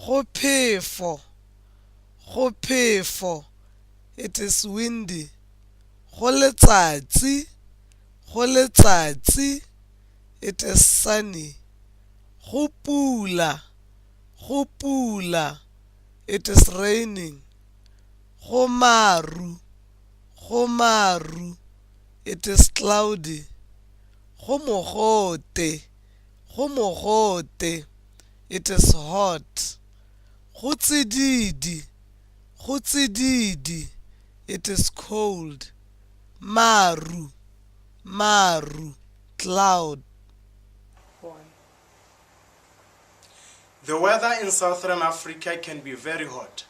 Go phefo, go phefo. It is windy. Go letsatsi, go letsatsi. It is sunny. Go pula, go pula. It is raining. Go maru, go maru. It is cloudy. Go mogote, go mogote. It is hot. Go tsididi, go tsididi. It is cold. Maru, maru. Cloud. The weather in Southern Africa can be very hot,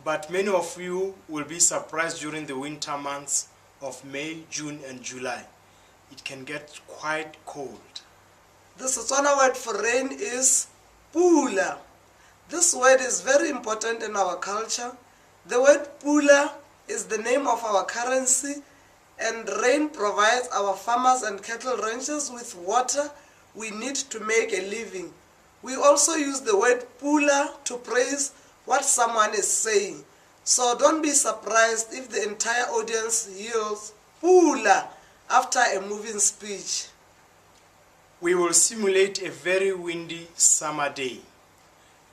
but many of you will be surprised during the winter months of May, June, and July. It can get quite cold. The Setswana word for rain is pula. This word is very important in our culture. The word pula is the name of our currency, and rain provides our farmers and cattle ranchers with water we need to make a living. We also use the word pula to praise what someone is saying. So don't be surprised if the entire audience yells pula after a moving speech. We will simulate a very windy summer day.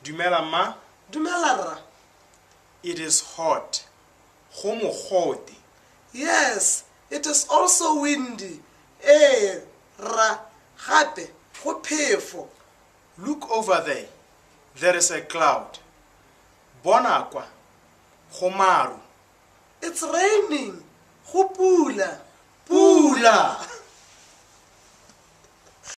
Dumela ma? Dumela rra. It is hot. Go mogote. Yes, it is also windy. Ra, gape, go phefo. Look over there. There is a cloud. Bona kwa. Go maru. It's raining. Go pula. Pula.